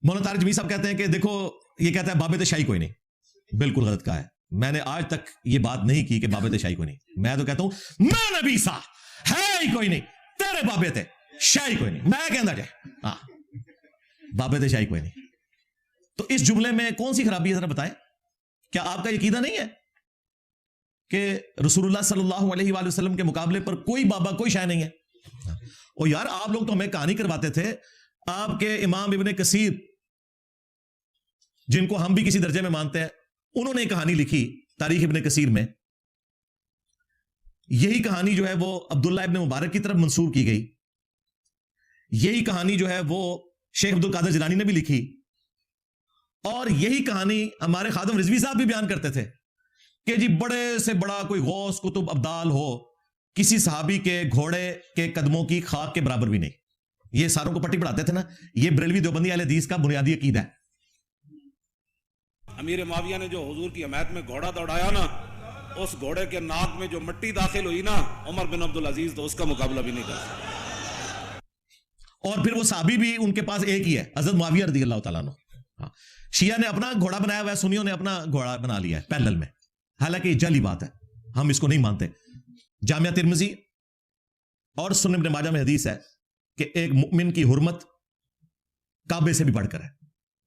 مولانا طارق جمیل صاحب کہتے ہیں کہ دیکھو یہ کہتا ہے بابت شاہی کوئی نہیں، بالکل غلط کہا ہے. میں نے آج تک یہ بات نہیں کی کہ بابت شاہی کوئی نہیں. میں تو کہتا ہوں میں نبی سا ہے ہی کوئی نہیں، تیرے بابت شاہی کوئی نہیں. میں کہنا جائے ہاں بابت شاہی کوئی نہیں. تو اس جملے میں کون سی خرابی ہے ذرا بتائیں؟ کیا آپ کا عقیدہ نہیں ہے کہ رسول اللہ صلی اللہ علیہ وآلہ وسلم کے مقابلے پر کوئی بابا کوئی شاہ نہیں ہے؟ اور یار آپ لوگ تو ہمیں کہانی کرواتے تھے. آپ کے امام ابن کثیر جن کو ہم بھی کسی درجے میں مانتے ہیں، انہوں نے کہانی لکھی تاریخ ابن کثیر میں. یہی کہانی جو ہے وہ عبداللہ ابن مبارک کی طرف منسوب کی گئی. یہی کہانی جو ہے وہ شیخ عبد القادر جیلانی نے بھی لکھی. اور یہی کہانی ہمارے خادم رضوی صاحب بھی بیان کرتے تھے کہ جی بڑے سے بڑا کوئی غوث کتب ابدال ہو، کسی صحابی کے گھوڑے کے قدموں کی خاک کے برابر بھی نہیں. یہ ساروں کو پٹی پڑھاتے تھے نا. یہ بریلوی دیوبندی اہل حدیث کا بنیادی عقیدہ ہے. امیر معاویہ نے جو حضور کی حمایت میں گھوڑا دوڑایا نا، اس گھوڑے کے ناک میں جو مٹی داخل ہوئی نا، عمر بن عبدالعزیز تو اس کا مقابلہ بھی نہیں کر سکتا. اور پھر وہ صحابی بھی ان کے پاس ایک ہی ہے، حضرت معاویہ رضی اللہ تعالیٰ عنہ. شیعہ نے اپنا گھوڑا بنایا ہوا ہے، سنیوں نے اپنا گھوڑا بنا لیا ہے پیرلل میں. حالانکہ یہ جعلی بات ہے، ہم اس کو نہیں مانتے. جامعہ ترمذی اور سنن ابن ماجہ میں حدیث ہے کہ ایک مؤمن کی حرمت کعبے سے بھی بڑھ کر ہے.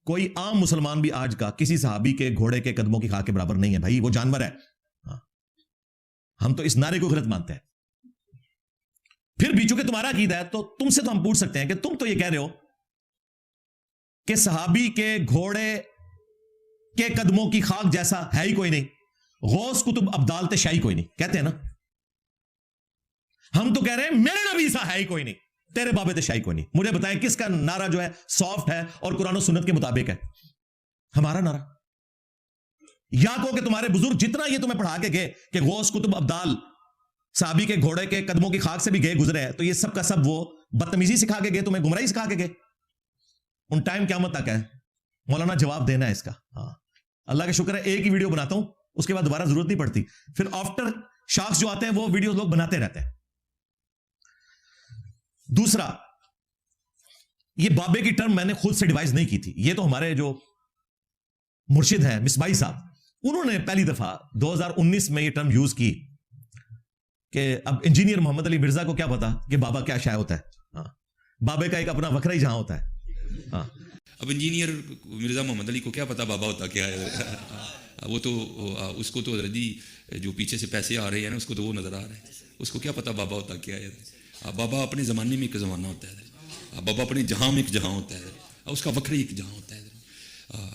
کوئی عام مسلمان بھی آج کا کسی صحابی کے گھوڑے کے قدموں کی خاک کے برابر نہیں ہے. بھائی وہ جانور ہے. ہم تو اس نعرے کو غلط مانتے ہیں. پھر بھی چونکہ تمہارا عقیدہ ہے تو تم سے تو ہم پوچھ سکتے ہیں کہ تم تو یہ کہہ رہے ہو کہ صحابی کے گھوڑے کے قدموں کی خاک جیسا ہے ہی کوئی نہیں، غوث کتب ابدال تے شاہی کوئی نہیں، کہتے ہیں نا. ہم تو کہہ رہے ہیں میرے نبی سا ہے ہی کوئی نہیں، تیرے بابے تے شاہی کوئی نہیں. مجھے بتائیں کس کا نعرہ جو ہے سافٹ ہے اور قرآن و سنت کے مطابق ہے؟ ہمارا نعرہ. یا کہو کہ تمہارے بزرگ جتنا یہ تمہیں پڑھا کے گئے کہ غوث کتب ابدال صحابی کے گھوڑے کے قدموں کی خاک سے بھی گئے گزرے ہیں، تو یہ سب کا سب وہ بدتمیزی سکھا کے گئے، تمہیں گمراہی سکھا کے گئے. ان ٹائم قیامت تک ہے مولانا جواب دینا ہے اس کا. ہاں اللہ کا شکر ہے ایک ہی ویڈیو بناتا ہوں، اس کے بعد دوبارہ ضرورت نہیں پڑتی. پھر آفٹر شخص جو آتے ہیں وہ ویڈیو لوگ بناتے رہتے ہیں. دوسرا، یہ بابے کی ٹرم میں نے خود سے ڈیوائز نہیں کی تھی. یہ تو ہمارے جو مرشد ہیں مصباحی صاحب، انہوں نے پہلی دفعہ 2019 میں یہ ٹرم یوز کی کہ اب انجینئر محمد علی مرزا کو کیا پتا کہ بابا کیا شائع ہوتا ہے. ہاں بابے کا ایک اپنا وکرہ ہی جہاں ہوتا ہے. ہاں اب انجینئر مرزا محمد علی کو کیا پتا بابا ہوتا کیا ہے. وہ تو اس کو تو حضرت جی جو پیچھے سے پیسے آ رہے ہیں نا، اس کو تو وہ نظر آ رہا ہے. اس کو کیا پتا بابا ہوتا کیا ہے. بابا اپنے زمانے میں ایک زمانہ ہوتا ہے، بابا اپنے جہاں میں ایک جہاں ہوتا ہے، اس کا وکرہ ایک جہاں ہوتا ہے.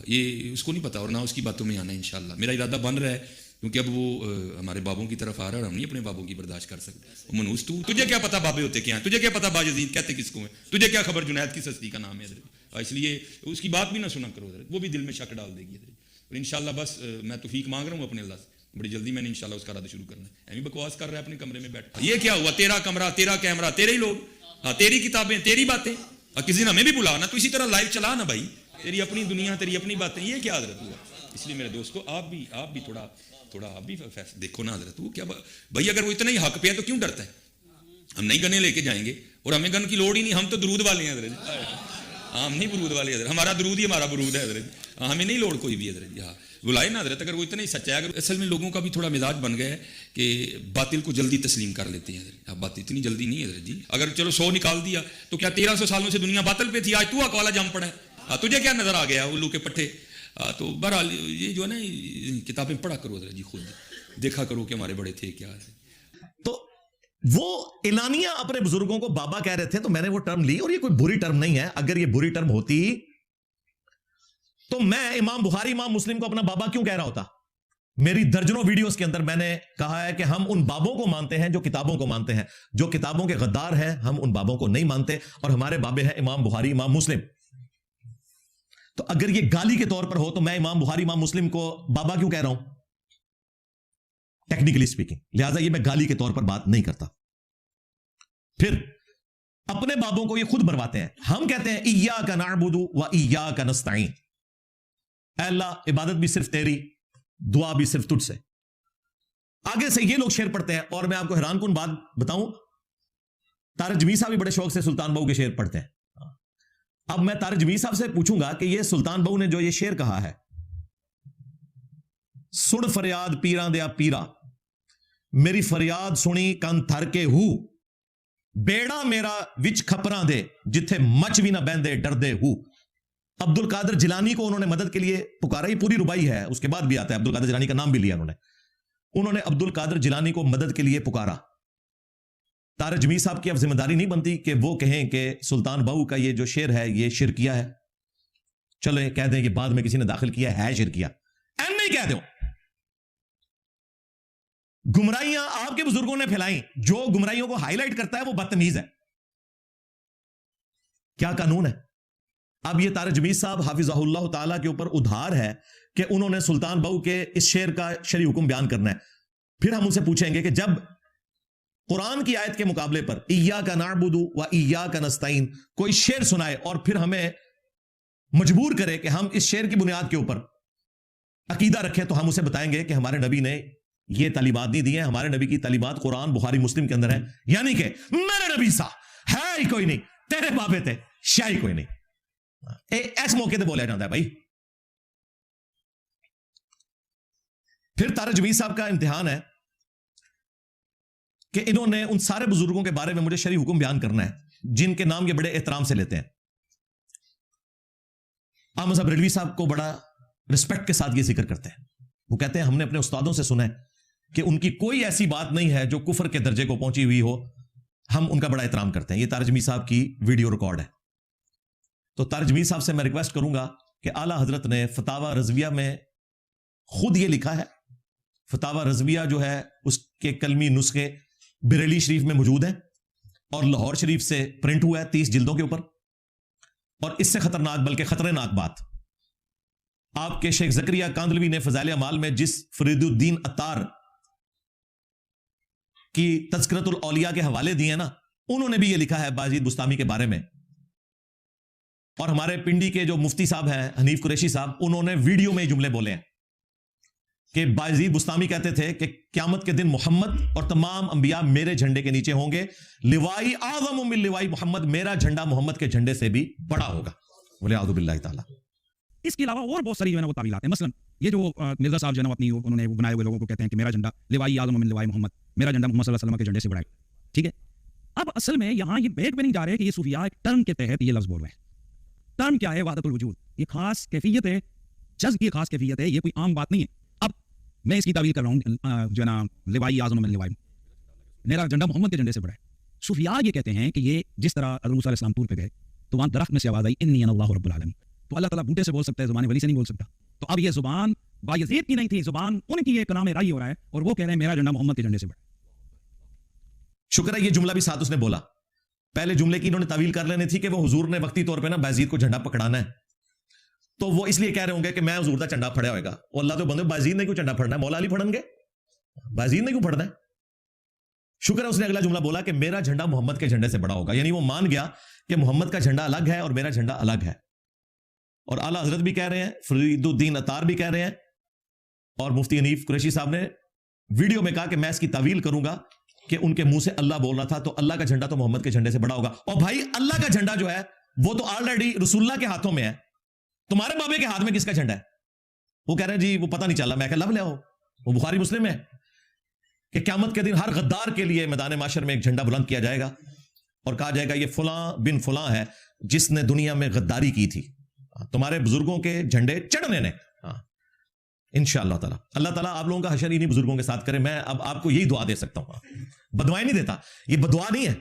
یہ اس کو نہیں پتا اور نہ اس کی باتوں میں آنا ہے. انشاءاللہ میرا ارادہ بن رہا ہے کیونکہ اب وہ ہمارے بابوں کی طرف آ رہا ہے اور ہم نہیں اپنے بابوں کی برداشت کر سکتے. منوس تجھے کیا پتا بابے ہوتے کیا ہیں، تجھے کیا پتا باجزید کہتے کس کو ہیں، تجھے کیا خبر جنید کی سستی کا نام ہے. اس لیے اس کی بات بھی نہ سنا کرو، وہ بھی دل میں شک ڈال دے گی. اور انشاءاللہ بس میں توفیق مانگ رہا ہوں اپنے اللہ سے، بڑی جلدی میں نے انشاءاللہ اس کا ارادہ شروع کرنا ہے. ایویں بکواس کر رہا ہے اپنے کمرے میں بیٹھ. یہ کیا ہوا، تیرا کمرہ، تیرا کیمرہ، تیرے ہی لوگ، تیری کتابیں، تیری باتیں. کسی دن ہمیں بھی بلا نا، تو اسی طرح لائیو چلا نا بھائی. تیری اپنی دنیا، تیری اپنی باتیں. یہ کیا حضرت ہوا؟ اس لیے میرے دوستو آپ بھی تھوڑا آپ بھی دیکھو نا حضرت. وہ کیا بھائی، اگر وہ اتنا ہی حق پہ ہے تو کیوں ڈرتا ہے؟ ہم نہیں گنے لے کے جائیں گے اور ہمیں گن کی لوڑ ہی نہیں. ہم تو درود والے ہیں حضرت. ہم نہیں برود والے حضرت، ہمارا درود ہی ہمارا برود ہے حضرت. ہمیں نہیں لوڑ کوئی بھی حضرت. ہاں بلائے نا حضرت. اگر وہ اتنا ہی سچا ہے. اگر اصل میں لوگوں کا بھی تھوڑا مزاج بن گیا ہے کہ باطل کو جلدی تسلیم کر لیتے ہیں حضرت. بات اتنی جلدی نہیں حضرت جی. اگر چلو 100 نکال دیا تو کیا 1300 سالوں سے دنیا باطل پہ تھی، آج تو اقوالا جم پڑا ہے. تجھے کیا نظر آ گیا الو کے پٹھے. تو بہرحال یہ جو ہے نا کتابیں پڑھا کرو حضرت جی، خود دیکھا کرو کہ ہمارے بڑے تھے کیا ہے. تو وہ اعلانیہ اپنے بزرگوں کو بابا کہہ رہے تھے تو میں نے وہ ٹرم لی، اور یہ کوئی بری ٹرم نہیں ہے. اگر یہ بری ٹرم ہوتی تو میں امام بخاری امام مسلم کو اپنا بابا کیوں کہہ رہا ہوتا؟ میری درجنوں ویڈیوز کے اندر میں نے کہا ہے کہ ہم ان بابوں کو مانتے ہیں جو کتابوں کو مانتے ہیں. جو کتابوں کے غدار ہیں ہم ان بابوں کو نہیں مانتے، اور ہمارے بابے ہیں امام بخاری امام مسلم. تو اگر یہ گالی کے طور پر ہو تو میں امام بخاری امام مسلم کو بابا کیوں کہہ رہا ہوں ٹیکنیکلی اسپیکنگ. لہٰذا یہ میں گالی کے طور پر بات نہیں کرتا. پھر اپنے بابوں کو یہ خود برواتے ہیں. ہم کہتے ہیں ایاک نعبد و ایاک نستعین، اے اللہ عبادت بھی صرف تیری، دعا بھی صرف تجھ سے. آگے سے یہ لوگ شعر پڑھتے ہیں. اور میں آپ کو حیران کن بات بتاؤں، طارق جمیل صاحب بھی بڑے شوق سے سلطان بہو کے شعر پڑھتے ہیں. اب میں طارق جمیل صاحب سے پوچھوں گا کہ یہ سلطان بہو نے جو یہ شعر کہا ہے، سن فریاد پیراں دیا پیرا، میری فریاد سنی کن تھر کے ہو، بیڑا میرا وچ کھپراں دے، جتھے مچ بھی نہ بہندے ڈردے ہو۔ عبد القادر جیلانی کو انہوں نے مدد کے لیے پکارا، یہ پوری ربائی ہے، اس کے بعد بھی آتا ہے عبد القادر جیلانی کا نام بھی لیا انہوں نے عبد القادر جیلانی کو مدد کے لیے پکارا۔ طارق جمیل صاحب کی اب ذمہ داری نہیں بنتی کہ وہ کہیں کہ سلطان بہو کا یہ جو شعر ہے یہ شرکیہ ہے، چلو کہہ دیں کہ بعد میں کسی نے داخل کیا ہے شرکیہ، ایم نہیں کہہ دو۔ گمراہیاں آپ کے بزرگوں نے پھیلائیں، جو گمراہیوں کو ہائی لائٹ کرتا ہے وہ بدتمیز ہے۔ کیا قانون ہے؟ اب یہ طارق جمیل صاحب حافظہ اللہ تعالیٰ کے اوپر ادھار ہے کہ انہوں نے سلطان بہو کے اس شعر کا شرعی حکم بیان کرنا ہے۔ پھر ہم ان سے پوچھیں گے کہ جب قرآن کی آیت کے مقابلے پر ایاک نعبد و ایاک نستعین کوئی شعر سنائے اور پھر ہمیں مجبور کرے کہ ہم اس شعر کی بنیاد کے اوپر عقیدہ رکھیں، تو ہم اسے بتائیں گے کہ ہمارے نبی نے یہ تعلیمات نہیں دی ہیں، ہمارے نبی کی تعلیمات قرآن بخاری مسلم کے اندر ہے، یعنی کہ میرے نبی سا ہے ہی کوئی نہیں، تیرے بابے تھے شاہی کوئی نہیں۔ ایس موقع تے بولیا جاتا ہے بھائی۔ پھر طارق جمیل صاحب کا امتحان ہے کہ انہوں نے ان سارے بزرگوں کے بارے میں مجھے شرعی حکم بیان کرنا ہے جن کے نام یہ بڑے احترام سے لیتے ہیں۔ احمد صاحب ریڈوی صاحب کو بڑا رسپیکٹ کے ساتھ یہ ذکر کرتے ہیں، وہ کہتے ہیں ہم نے اپنے استادوں سے سنا ہے کہ ان کی کوئی ایسی بات نہیں ہے جو کفر کے درجے کو پہنچی ہوئی ہو، ہم ان کا بڑا احترام کرتے ہیں۔ یہ طارق جمیل صاحب کی ویڈیو ریکارڈ ہے۔ تو طارق جمیل صاحب سے میں ریکویسٹ کروں گا کہ اعلیٰ حضرت نے فتاوی رضویہ میں خود یہ لکھا ہے، فتاوی رضویہ جو ہے اس کے کلمی نسخے بریلی شریف میں موجود ہیں اور لاہور شریف سے پرنٹ ہوا ہے 30 جلدوں کے اوپر، اور اس سے خطرناک بلکہ خطرناک بات آپ کے شیخ زکریا کاندلوی نے فضائل اعمال میں جس فرید الدین عطار کی تذکرۃ الاولیاء کے حوالے دیے ہیں نا، انہوں نے بھی یہ لکھا ہے بایزید بستامی کے بارے میں۔ اور ہمارے پنڈی کے جو مفتی صاحب ہیں حنیف قریشی صاحب، انہوں نے ویڈیو میں جملے بولے ہیں کہ بایزید بستامی کہتے تھے کہ قیامت کے دن محمد اور تمام انبیاء میرے جھنڈے کے نیچے ہوں گے، لوائی اعظم من لوائی محمد، میرا جھنڈا محمد کے جھنڈے سے بھی بڑا ہوگا، ولیعوذ باللہ تعالی۔ اس کے علاوہ اور بہت ساری جو ہے نا وہ تعویلات ہیں، مثلا یہ جو مرزا صاحب جو ہے نا اپنی انہوں نے بنائے ہوئے لوگوں کو کہتے ہیں کہ میرا جھنڈا لوائی اعظم من لوائی محمد، میرا جھنڈا محمد صلی اللہ علیہ وسلم کے جھنڈے سے بڑا ہے، ٹھیک ہے۔ اب اصل میں یہاں یہ بیک پہ نہیں جا رہے کہ یہ صوفیاء ایک ٹرم کے تحت یہ لفظ بول رہے ہیں۔ ٹرم کیا ہے؟ وحدت الوجود، یہ خاص کیفیت ہے، جذب کی خاص کیفیت ہے، یہ کوئی عام بات نہیں ہے۔ اب میں اس کی تعویل کر رہا ہوں جو ہے نا لوائی اعظم من لوائی، میرا جھنڈا محمد کے جھنڈے سے بڑا ہے۔ صوفیاء یہ کہتے ہیں کہ یہ جس طرح حضرت موسیٰ علیہ السلام طور پہ گئے تو وہاں درخت میں سے آواز آئی انی انا اللہ رب العالمین، تو اللہ تعالیٰ بوٹے سے بول سکتا ہے، زبان ولی سے نہیں بول سکتا۔ تو اب یہ زبان بایزید کی نہیں تھی، زبان ان کی ایک کلام رائی ہو رہا ہے، اور وہ کہہ رہے ہیں میرا جھنڈا محمد کے جھنڈے سے بڑا ہے۔ شکر ہے یہ جملہ بھی ساتھ اس نے بولا، پہلے جملے کی انہوں نے تعویل کر لینی تھی کہ وہ حضور نے وقتی طور پہ نا بایزید کو جھنڈا پکڑانا ہے، تو وہ اس لیے کہہ رہے ہوں گے کہ میں حضور دا جھنڈا پھڑیا ہوئے گا، اور اللہ تو بندے بایزید نے کیوں جھنڈا پھڑنا ہے، مولا علی پھڑن گے، بایزید نے کیوں پھڑنا ہے۔ شکر ہے اس نے اگلا جملہ بولا کہ میرا جھنڈا محمد کے جھنڈے سے بڑا ہوگا، یعنی وہ مان گیا کہ محمد کا جھنڈا الگ ہے اور میرا جھنڈا الگ ہے۔ اور اعلیٰ حضرت بھی کہہ رہے ہیں، فرید الدین عطار بھی کہہ رہے ہیں، اور مفتی حنیف قریشی صاحب نے ویڈیو میں کہا کہ میں اس کی تعویل کروں گا کہ ان کے منہ سے اللہ بول رہا تھا، تو اللہ کا جھنڈا تو محمد کے جھنڈے سے بڑا ہوگا۔ اور بھائی اللہ کا جھنڈا جو ہے وہ تو آلریڈی رسول اللہ کے ہاتھوں میں ہے، تمہارے بابے کے ہاتھ میں کس کا جھنڈا ہے؟ وہ کہہ رہے ہیں جی وہ پتہ نہیں چلا، میں کہ لب لے آؤ، وہ بخاری مسلم میں کہ قیامت کے دن ہر غدار کے لیے میدان معاشر میں ایک جھنڈا بلند کیا جائے گا اور کہا جائے گا یہ فلاں بن فلاں ہے جس نے دنیا میں غداری کی تھی، تمہارے بزرگوں کے جھنڈے چڑھنے نے۔ انشاءاللہ تعالیٰ اللہ تعالیٰ آپ لوگوں کا حشر انہی بزرگوں کے ساتھ کرے۔ میں اب آپ کو یہی دعا دے سکتا ہوں، بدوائیں نہیں دیتا، یہ بدعا نہیں ہے،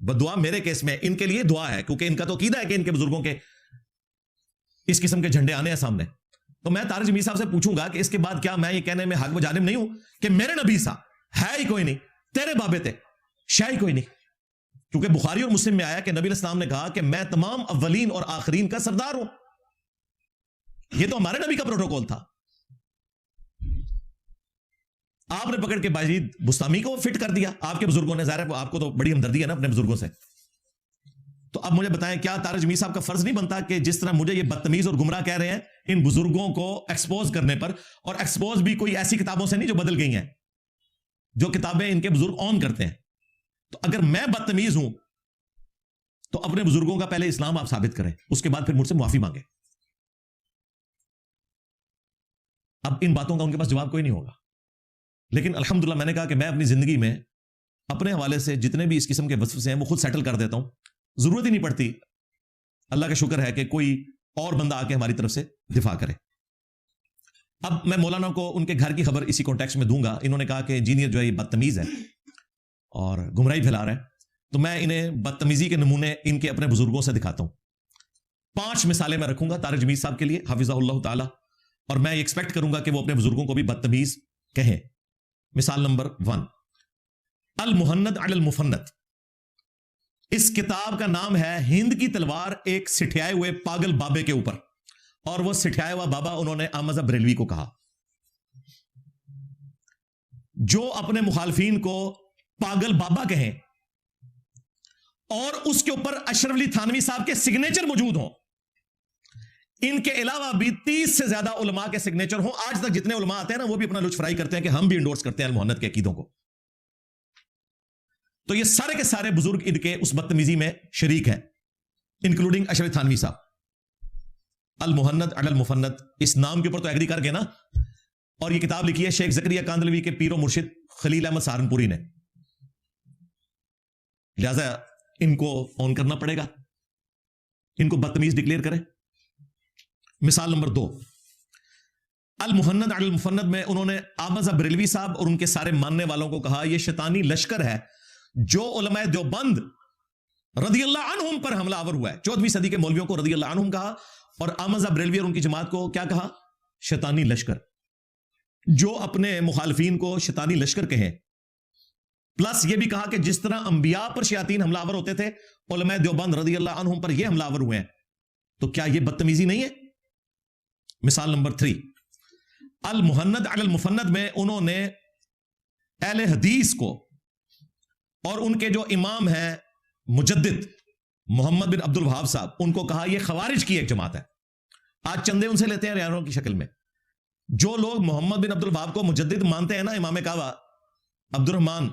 بدعا میرے کیس میں ان کے لیے دعا ہے، کیونکہ ان کا تو عقیدہ ہے کہ ان کے بزرگوں کے اس قسم کے جھنڈے آنے ہیں سامنے۔ تو میں طارق جمیل صاحب سے پوچھوں گا کہ اس کے بعد کیا میں یہ کہنے میں حق و جانب نہیں ہوں کہ میرے نبی سا ہے ہی کوئی نہیں، تیرے بابے تھے شاہی کوئی نہیں؟ کیونکہ بخاری اور مسلم میں آیا کہ نبی علیہ السلام نے کہا کہ میں تمام اولین اور آخرین کا سردار ہوں، یہ تو ہمارے نبی کا پروٹوکول تھا۔ آپ نے پکڑ کے بایزید بستامی کو فٹ کر دیا، آپ کے بزرگوں نے، ظاہر ہے آپ کو تو بڑی ہمدردی ہے نا اپنے بزرگوں سے۔ تو اب مجھے بتائیں کیا طارق جمیل صاحب کا فرض نہیں بنتا کہ جس طرح مجھے یہ بدتمیز اور گمراہ کہہ رہے ہیں ان بزرگوں کو ایکسپوز کرنے پر، اور ایکسپوز بھی کوئی ایسی کتابوں سے نہیں جو بدل گئی ہیں، جو کتابیں ان کے بزرگ اون کرتے ہیں، تو اگر میں بدتمیز ہوں تو اپنے بزرگوں کا پہلے اسلام آپ ثابت کریں, اس کے بعد پھر مجھ سے معافی مانگیں. اب ان باتوں کا ان کے پاس جواب کوئی نہیں ہوگا, لیکن الحمدللہ میں نے کہا کہ میں اپنی زندگی میں اپنے حوالے سے جتنے بھی اس قسم کے وصف سے ہیں وہ خود سیٹل کر دیتا ہوں, ضرورت ہی نہیں پڑتی. اللہ کا شکر ہے کہ کوئی اور بندہ آ کے ہماری طرف سے دفاع کرے. اب میں مولانا کو ان کے گھر کی خبر اسی کانٹیکسٹ میں دوں گا. انہوں نے کہا کہ انجینئر جو ہے یہ بدتمیز ہے اور گمراہی پھیلا رہا ہے, تو میں انہیں بدتمیزی کے نمونے ان کے اپنے بزرگوں سے دکھاتا ہوں. 5 مثالیں میں رکھوں گا طارق جمیل صاحب کے لیے حفظہ اللہ تعالی, اور میں ایکسپیکٹ کروں گا کہ وہ اپنے بزرگوں کو بھی بدتمیز کہیں. مثال نمبر 1, المہند علی المفند. اس کتاب کا نام ہے ہند کی تلوار ایک سٹھیائے ہوئے پاگل بابے کے اوپر, اور وہ سٹھیائے ہوا بابا انہوں نے احمد بریلوی کو کہا, جو اپنے مخالفین کو پاگل بابا کہیں اور اس کے اوپر اشرف علی تھانوی صاحب کے سگنیچر موجود ہوں. ان کے علاوہ بھی 30 سے زیادہ علماء کے سگنیچر ہوں. آج تک جتنے علماء آتے ہیں نا وہ بھی اپنا لطف فرائی کرتے ہیں کہ ہم بھی انڈورس کرتے ہیں المہند کے عقیدوں کو. تو یہ سارے کے سارے بزرگ ان کے اس بدتمیزی میں شریک ہیں, انکلوڈنگ اشرف تھانوی صاحب. المہند علی المفند, اس نام کے اوپر تو ایگری کر گئے نا. اور یہ کتاب لکھی ہے شیخ زکریا کاندلوی کے پیر و مرشد خلیل احمد سہارنپوری نے, لہذا ان کو آن کرنا پڑے گا, ان کو بدتمیز ڈکلیئر کریں. مثال نمبر 2, المہند علی المفند میں انہوں نے احمد بریلوی صاحب اور ان کے سارے ماننے والوں کو کہا یہ شیطانی لشکر ہے جو علماء دیوبند رضی اللہ عنہم پر حملہ آور ہوا ہے. 14ویں صدی کے مولویوں کو رضی اللہ عنہم کہا, اور احمد بریلوی اور ان کی جماعت کو کیا کہا؟ شیطانی لشکر. جو اپنے مخالفین کو شیطانی لشکر کہیں, پلس یہ بھی کہا کہ جس طرح انبیاء پر شیاطین حملہ آور ہوتے تھے, علماء دیوبند رضی اللہ عنہم پر یہ حملہ آور ہوئے ہیں. تو کیا یہ بدتمیزی نہیں ہے؟ مثال نمبر 3, المہند علی المفند میں انہوں نے اہل حدیث کو اور ان کے جو امام ہیں مجدد محمد بن عبد الوہاب صاحب, ان کو کہا یہ خوارج کی ایک جماعت ہے. آج چندے ان سے لیتے ہیں ریانوں کی شکل میں. جو لوگ محمد بن عبد الوہاب کو مجدد مانتے ہیں نا, امام کعبہ عبد الرحمن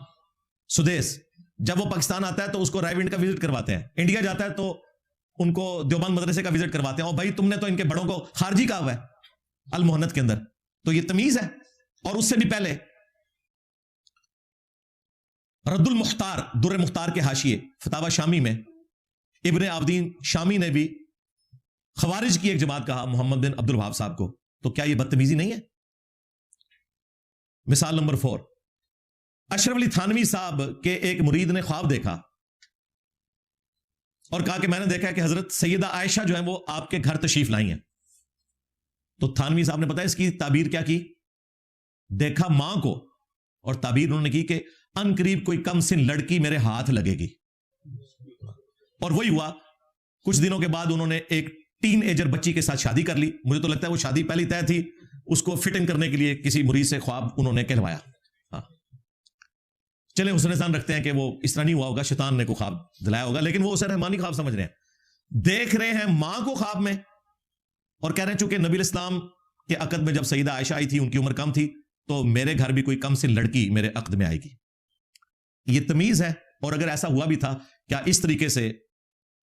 سدیس, جب وہ پاکستان آتا ہے تو اس کو رائے ونڈ کا وزٹ کرواتے ہیں, انڈیا جاتا ہے تو ان کو دیوبند مدرسے کا وزٹ کرواتے ہیں. اور بھائی تم نے تو ان کے بڑوں کو خارجی کہا ہوا ہے المہند کے اندر, تو یہ تمیز ہے. اور اس سے بھی پہلے رد المختار, در مختار کے حاشیے فتاوی شامی میں ابن عابدین شامی نے بھی خوارج کی ایک جماعت کہا محمد بن عبد الوہاب صاحب کو. تو کیا یہ بدتمیزی نہیں ہے؟ مثال نمبر 4, اشرف علی تھانوی صاحب کے ایک مرید نے خواب دیکھا اور کہا کہ میں نے دیکھا کہ حضرت سیدہ عائشہ جو ہیں وہ آپ کے گھر تشریف لائی ہیں. تو تھانوی صاحب نے پتا اس کی تعبیر کیا کی؟ دیکھا ماں کو, اور تعبیر انہوں نے کی کہ ان قریب کوئی کم سن لڑکی میرے ہاتھ لگے گی. اور وہی ہوا. کچھ دنوں کے بعد انہوں نے ایک ٹین ایجر بچی کے ساتھ شادی کر لی. مجھے تو لگتا ہے وہ شادی پہلی طے تھی, اس کو فٹ ان کرنے کے لیے کسی مرید سے خواب انہوں نے کہلوایا. چلیں حسن ظن رکھتے ہیں کہ وہ اس طرح نہیں ہوا ہوگا, شیطان نے کو خواب دلایا ہوگا, لیکن وہ اسے رحمانی خواب سمجھ رہے ہیں. دیکھ رہے ہیں ماں کو خواب میں, اور کہہ رہے ہیں چونکہ نبی اسلام کے عقد میں جب سیدہ عائشہ آئی تھی ان کی عمر کم تھی, تو میرے گھر بھی کوئی کم سے لڑکی میرے عقد میں آئے گی. یہ تمیز ہے. اور اگر ایسا ہوا بھی تھا, کیا اس طریقے سے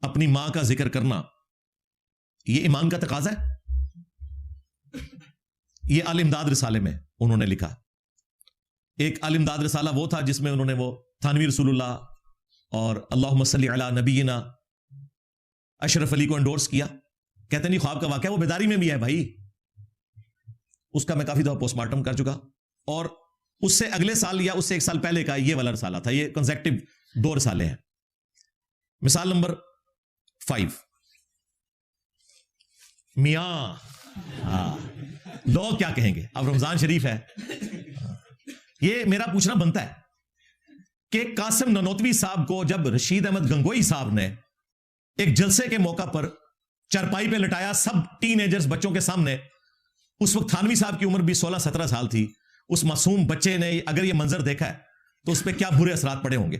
اپنی ماں کا ذکر کرنا یہ ایمان کا تقاضا ہے؟ یہ الامداد رسالے میں انہوں نے لکھا. ایک الامداد رسالہ وہ تھا جس میں انہوں نے وہ تھانوی رسول اللہ اور اللہم صلی علی نبینا اشرف علی کو انڈورس کیا. کہتے نہیں خواب کا واقعہ وہ بیداری میں بھی ہے بھائی, اس کا میں کافی دفعہ پوسٹ مارٹم کر چکا. اور اس سے اگلے سال یا اس سے 1 سال پہلے کا یہ والا رسالہ تھا. یہ کنزیکٹو 2 رسالے ہیں. مثال نمبر 5, میاں لوگ کیا کہیں گے؟ اب رمضان شریف ہے, یہ میرا پوچھنا بنتا ہے کہ قاسم ننوتوی صاحب کو جب رشید احمد گنگوئی صاحب نے ایک جلسے کے موقع پر چرپائی پہ لٹایا سب ٹین ایجرز بچوں کے سامنے, اس وقت تھانوی صاحب کی عمر بھی 16-17 سال تھی. اس معصوم بچے نے اگر یہ منظر دیکھا ہے تو اس پہ کیا برے اثرات پڑے ہوں گے.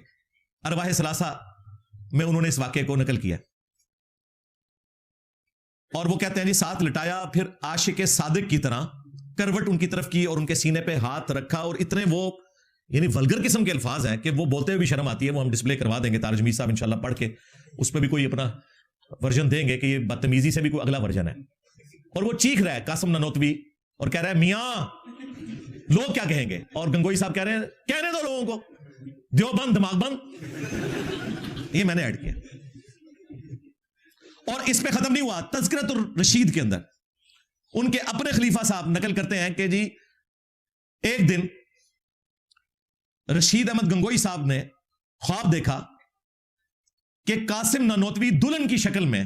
ارواح ثلاثہ میں انہوں نے اس واقعے کو نقل کیا, اور وہ کہتے ہیں جی ساتھ لٹایا, پھر عاشق صادق کی طرح کروٹ ان کی طرف کی اور ان کے سینے پہ ہاتھ رکھا, اور اتنے وہ یعنی ولگر قسم کے الفاظ ہیں کہ وہ بولتے ہوئے بھی شرم آتی ہے. وہ ہم ڈسپلے کروا دیں گے, تارج میر صاحب انشاءاللہ پڑھ کے اس پہ بھی کوئی اپنا ورژن دیں گے کہ یہ بدتمیزی سے بھی کوئی اگلا ورژن ہے. اور وہ چیخ رہا ہے قاسم نانوتوی اور کہہ رہا ہے میاں لوگ کیا کہیں گے, اور گنگوئی صاحب کہہ رہے ہیں کہنے دو لوگوں کو, دیوبند دماغ بند. یہ میں نے ایڈ کیا. اور اس پہ ختم نہیں ہوا. تذکرۃ الرشید کے اندر ان کے اپنے خلیفہ صاحب نقل کرتے ہیں کہ جی ایک دن رشید احمد گنگوئی صاحب نے خواب دیکھا کہ قاسم نانوتوی دلہن کی شکل میں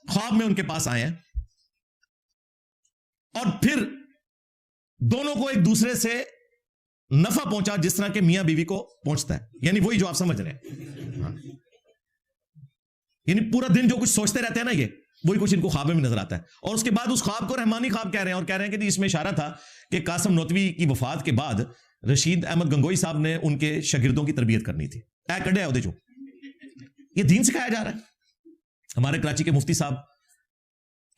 خواب میں ان کے پاس آئے ہیں, اور پھر دونوں کو ایک دوسرے سے نفع پہنچا جس طرح کہ میاں بیوی کو پہنچتا ہے. یعنی وہی جو آپ سمجھ رہے ہیں, یعنی پورا دن جو کچھ سوچتے رہتے ہیں نا, یہ وہی کچھ ان کو خواب میں بھی نظر آتا ہے. اور اس کے بعد اس خواب کو رحمانی خواب کہہ رہے ہیں, اور کہہ رہے ہیں کہ اس میں اشارہ تھا کہ قاسم نانوتوی کی وفات کے بعد رشید احمد گنگوئی صاحب نے ان کے شاگردوں کی تربیت کرنی تھی. اے کڈے عہدے جو یہ دین سکھایا جا رہا ہے. ہمارے کراچی کے مفتی صاحب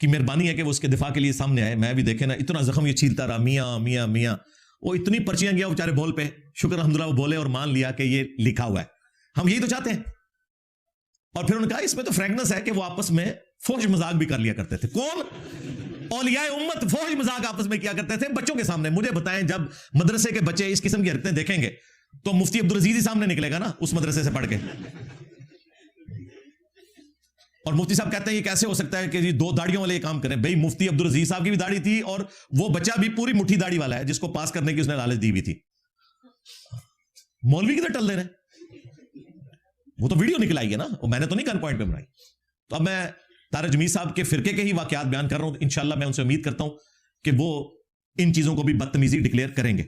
کی مہربانی ہے کہ وہ اس کے دفاع کے لیے سامنے آئے. میں بھی دیکھے نا اتنا زخم یہ چھیلتا رہا, میاں میاں میاں. وہ اتنی پرچیاں گیا وہ بیچارے بول پہ, شکر الحمدللہ وہ بولے اور مان لیا کہ یہ لکھا ہوا ہے. ہم یہی تو چاہتے ہیں. اور پھر انہوں نے کہا اس میں تو فرینکنس ہے کہ وہ آپس میں فحش مذاق بھی کر لیا کرتے تھے. کون؟ اولیاء امت فحش مذاق آپس میں کیا کرتے تھے بچوں کے سامنے. مجھے بتائیں جب مدرسے کے بچے اس قسم کی حرکتیں دیکھیں گے تو مفتی عبدالعزیز ہی سامنے نکلے گا نا اس مدرسے سے پڑھ کے. اور مفتی صاحب کہتے ہیں یہ کیسے ہو سکتا ہے کہ دو داڑیوں والے یہ کام کریں. بھئی مفتی عبدالعزیز صاحب کی بھی داڑھی تھی اور وہ بچہ بھی پوری مٹھی داڑھی والا ہے جس کو پاس کرنے کی اس نے لالچ دی ہوئی تھی. مولوی کدھر ٹل دے رہے, وہ تو ویڈیو نکل آئی ہے نا, میں نے تو نہیں گن پوائنٹ پہ بنائی. تو اب میں تارج میر صاحب کے فرقے کے ہی واقعات بیان کر رہا ہوں. انشاءاللہ میں ان سے امید کرتا ہوں کہ وہ ان چیزوں کو بھی بدتمیزی ڈکلیئر کریں گے.